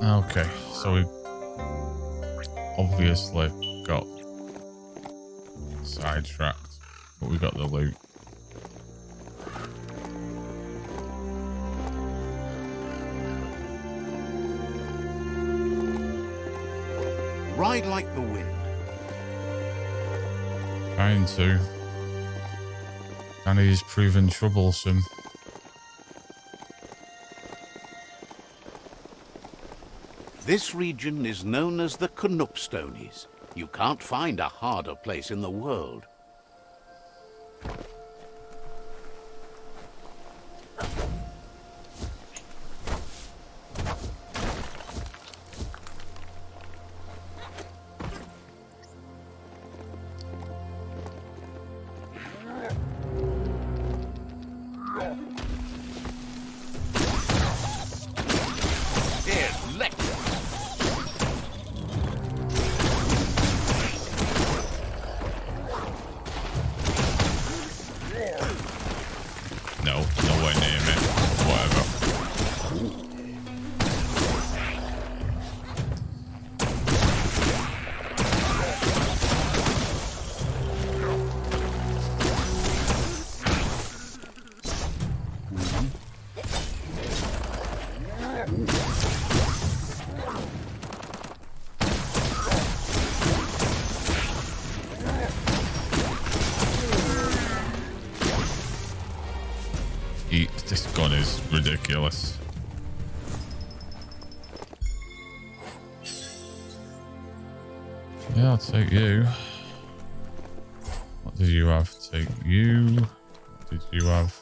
Okay, so we obviously got sidetracked, but we got the loot. Ride like the wind. Trying to. Danny's proven troublesome. This region is known as the Knoopstonies. You can't find a harder place in the world. This gun is ridiculous. Yeah, I'll take you. What did you have? Take you. What did you have?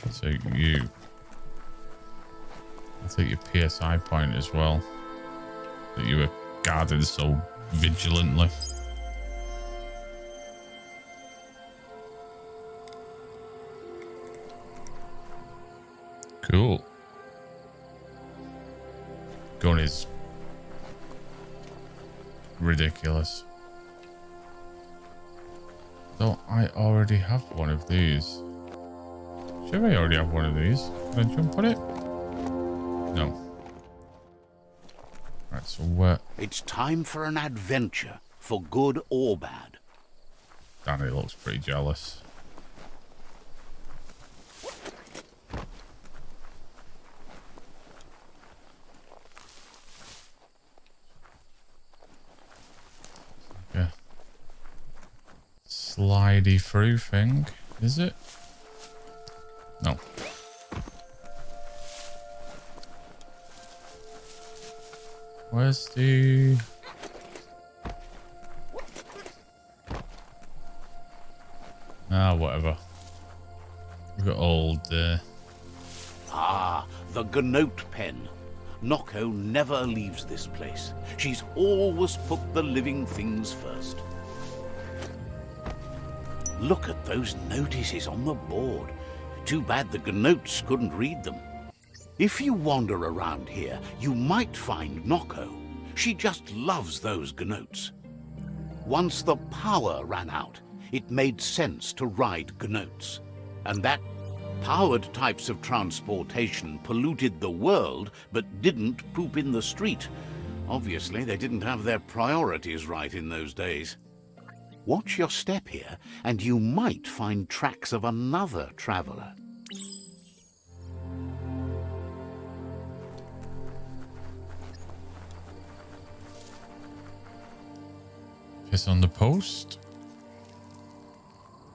I'll take you. I'll take your PSI point as well. That you were guarding so vigilantly. Cool. Gun is ridiculous. Don't I already have one of these? Should I already have one of these? Can I jump on it? No. Right, so where? It's time for an adventure, for good or bad. Danny looks pretty jealous. Yeah. Slidey through thing, is it? No. Where's the... Ah, whatever. We've got old... Ah, the Gnote pen. Noko never leaves this place. She's always put the living things first. Look at those notices on the board. Too bad the Gnotes couldn't read them. If you wander around here, you might find Noko. She just loves those Gnotes. Once the power ran out, it made sense to ride Gnotes. And that powered types of transportation polluted the world, but didn't poop in the street. Obviously, they didn't have their priorities right in those days. Watch your step here, and you might find tracks of another traveler. Piss on the post?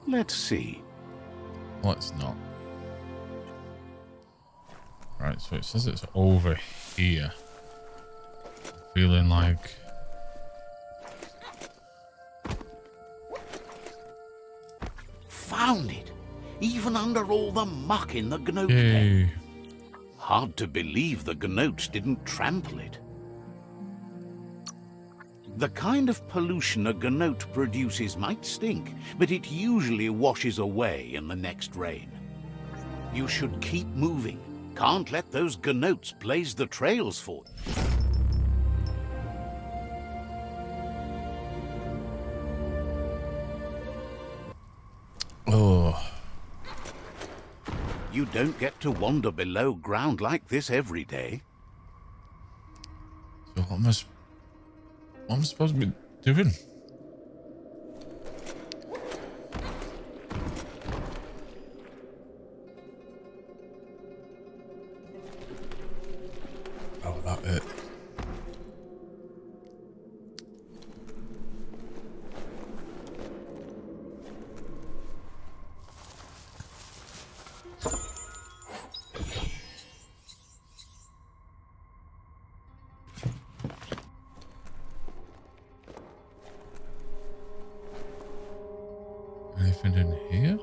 Let's see. Let's not. Right, so it says it's over here. Feeling like... Found it! Even under all the muck in the Gnote Yay. pen. Hard to believe the Gnotes didn't trample it. The kind of pollution a Gnote produces might stink, but it usually washes away in the next rain. You should keep moving. Can't let those Gnotes blaze the trails for you. You don't get to wander below ground like this every day. So what am I supposed to be doing? Oh, that it. Anything in here?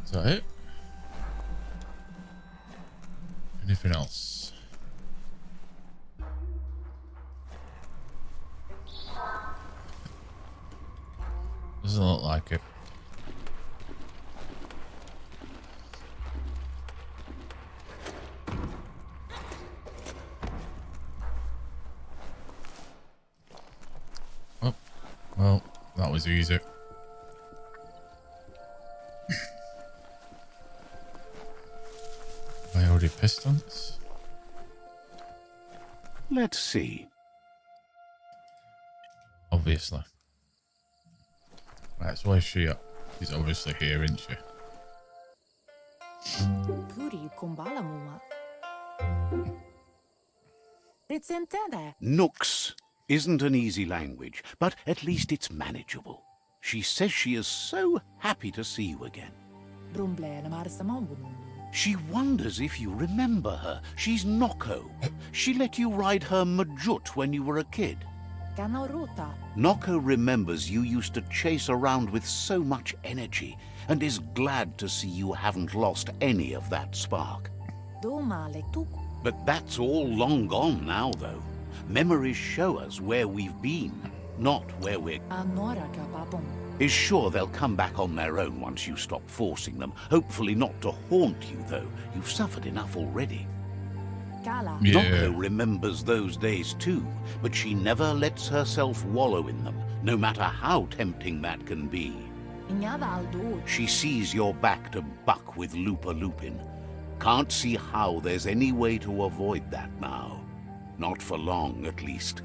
Is that it? Anything else? Doesn't look like it. Oh, well, that was easy. Have I already pissed on this? Let's see. Obviously. That's why she's obviously here, isn't she? Puri kumbala muma. Nooks isn't an easy language, but at least it's manageable. She says she is so happy to see you again. She wonders if you remember her. She's Noko. She let you ride her Majut when you were a kid. Noko remembers you used to chase around with so much energy and is glad to see you haven't lost any of that spark. But that's all long gone now, though. Memories show us where we've been, not where we're... Is sure they'll come back on their own once you stop forcing them. Hopefully not to haunt you, though. You've suffered enough already. Yeah. Noko remembers those days too, but she never lets herself wallow in them, no matter how tempting that can be. She sees you're back to buck with Lupa Lupin. Can't see how there's any way to avoid that now. Not for long, at least.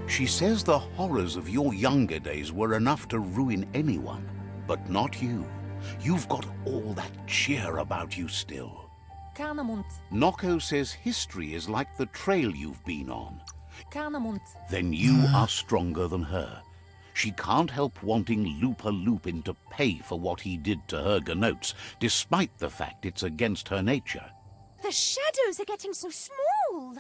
She says the horrors of your younger days were enough to ruin anyone, but not you. You've got all that cheer about you still. Noko says history is like the trail you've been on. Then you are stronger than her. She can't help wanting Lupa Lupin to pay for what he did to her Gnotes, despite the fact it's against her nature. The shadows are getting so small.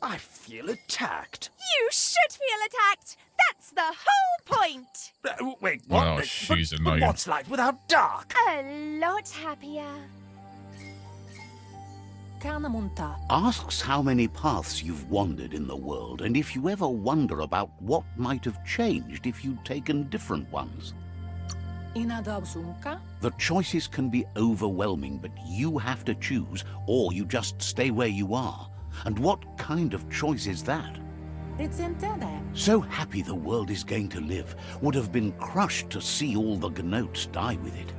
I feel attacked. You should feel attacked. That's the whole point. Wait, what? Oh, she's but annoying. what's light without dark? A lot happier. Asks how many paths you've wandered in the world, and if you ever wonder about what might have changed if you'd taken different ones. The choices can be overwhelming, but you have to choose, or you just stay where you are. And what kind of choice is that? So happy the world is going to live, would have been crushed to see all the Gnotes die with it.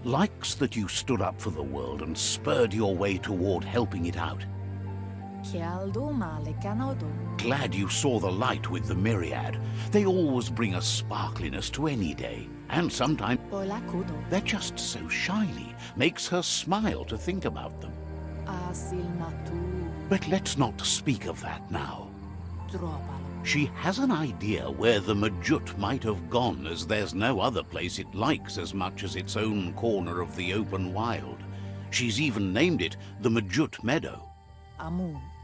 Likes that you stood up for the world and spurred your way toward helping it out. Glad you saw the light with the myriad. They always bring a sparkliness to any day, and sometimes they're just so shiny, makes her smile to think about them. But let's not speak of that now. She has an idea where the Majut might have gone, as there's no other place it likes as much as its own corner of the open wild. She's even named it the Majut Meadow.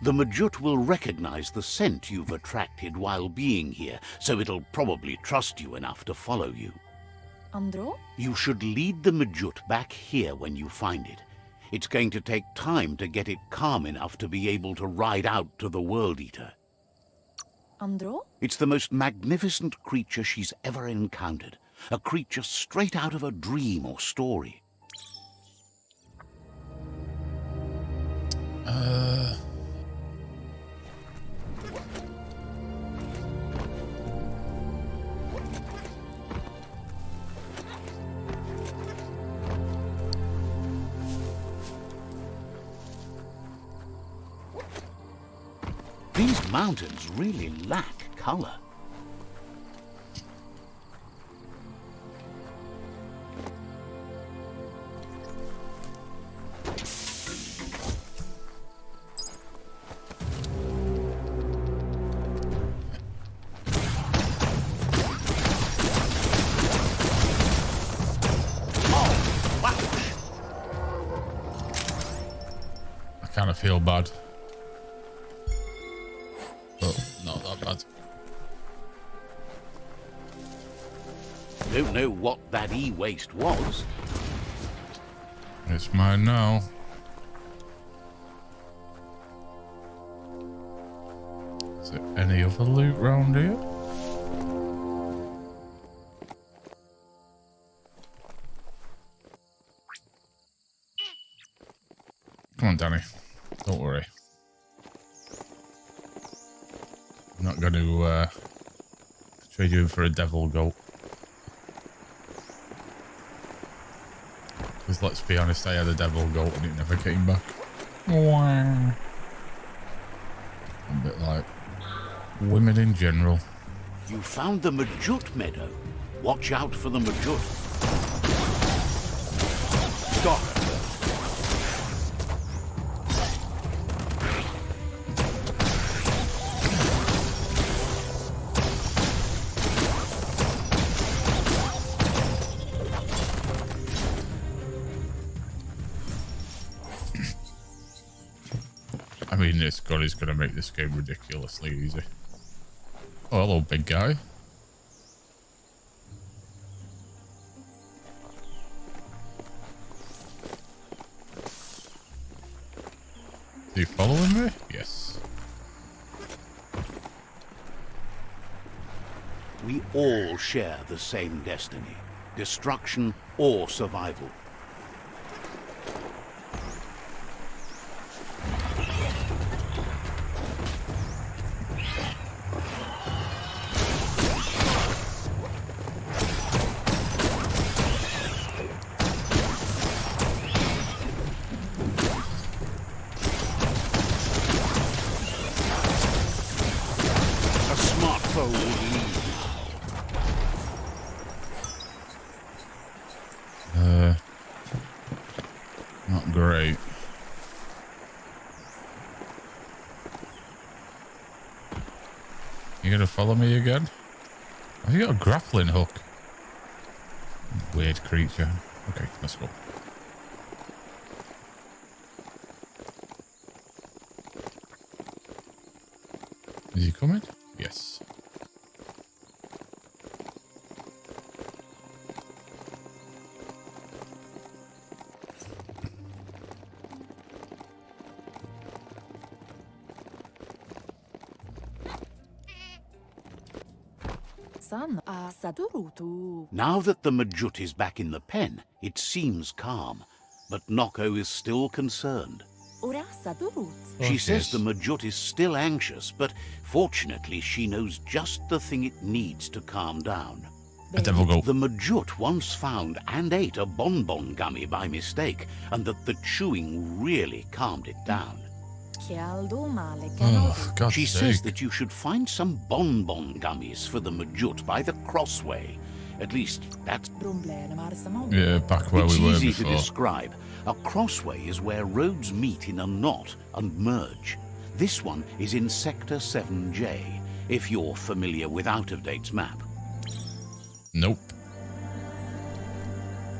The Majut will recognize the scent you've attracted while being here, so it'll probably trust you enough to follow you. You should lead the Majut back here when you find it. It's going to take time to get it calm enough to be able to ride out to the World Eater. It's the most magnificent creature she's ever encountered. A creature straight out of a dream or story. These mountains really lack color. I kind of feel bad. But not that bad. Don't know what that e-waste was. It's mine now. Is there any other loot round here? Come on, Danny. Don't worry. I'm not going to trade you in for a devil goat. Because let's be honest, I had a devil goat and it never came back. A bit like women in general. You found the Majut meadow. Watch out for the Majut. Stop. I mean, this gun is going to make this game ridiculously easy. Oh, hello, big guy. Is he following me? Yes. We all share the same destiny. Destruction or survival. Not great. You gonna follow me again? Have you got a grappling hook? Weird creature. Okay, let's go. Is he coming? Yes. Now that the Majut is back in the pen, it seems calm, but Noko is still concerned. She says the Majut is still anxious, but fortunately she knows just the thing it needs to calm down. A devil goat. The Majut once found and ate a bonbon gummy by mistake, and that the chewing really calmed it down. Oh, God's She sake. says that you should find some bonbon gummies for the Majut by the Krossway. At least, that's... Yeah, back where It's we were easy before. to describe. A crossway is where roads meet in a knot and merge. This one is in Sector 7J, if you're familiar with Out-of-Date's map. Nope.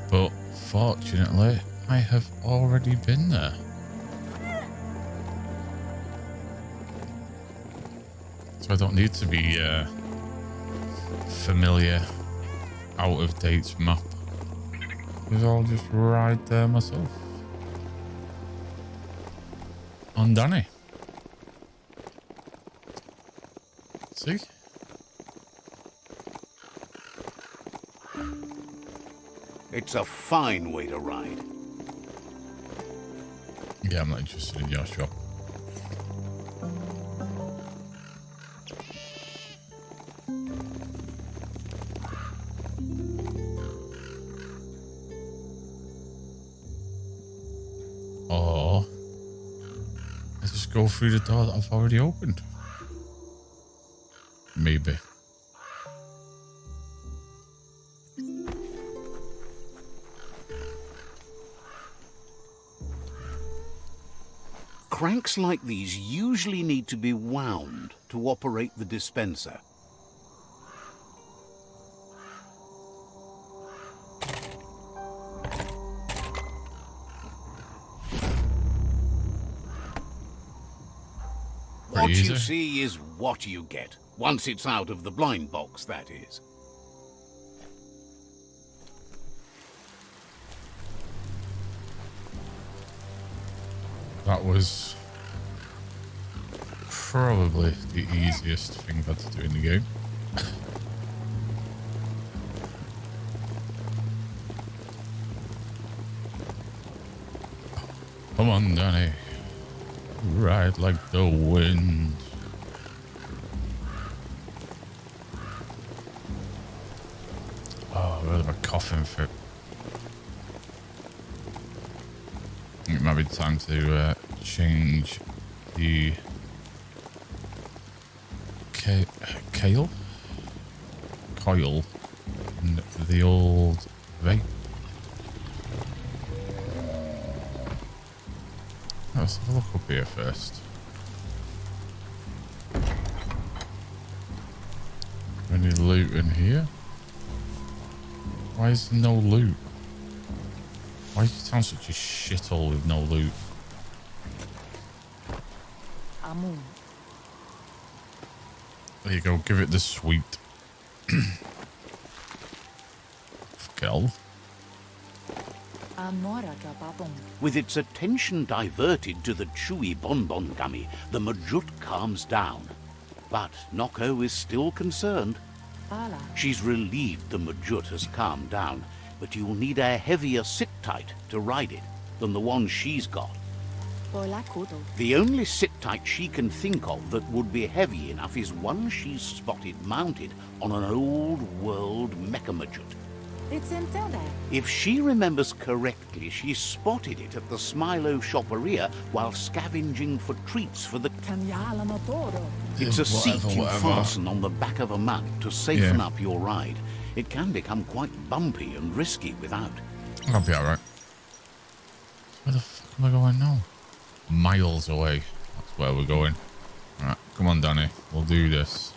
But fortunately, I have already been there. So I don't need to be familiar Out-of-Date's map. Because I'll just ride there myself. On Danny. See? It's a fine way to ride. Yeah, I'm not interested in your shop. just go through the door that I've already opened. Maybe. Cranks like these usually need to be wound to operate the dispenser. What you see is what you get. Once it's out of the blind box, that is. That was probably the easiest thing I've had to do in the game. Come on, Danny. Ride like the wind. Oh, a bit of a coughing fit. I think it might be time to change the coil and the old vape. Let's have a look up here first. Any loot in here? Why is there no loot? Why is your town such a shithole with no loot? Amun. There you go, give it the sweet. Fuck. With its attention diverted to the chewy bonbon gummy, the Majut calms down. But Noko is still concerned. She's relieved the Majut has calmed down, but you'll need a heavier sit-tight to ride it than the one she's got. The only sit-tight she can think of that would be heavy enough is one she's spotted mounted on an old-world mecha Majut. It's in there. If she remembers correctly, she spotted it at the Smilo shopperia while scavenging for treats for the... It's a seat you fasten on the back of a mug to saften up your ride. It can become quite bumpy and risky without. I'll be alright. Where the fuck am I going now? Miles away. That's where we're going. Alright, come on, Danny. We'll do this.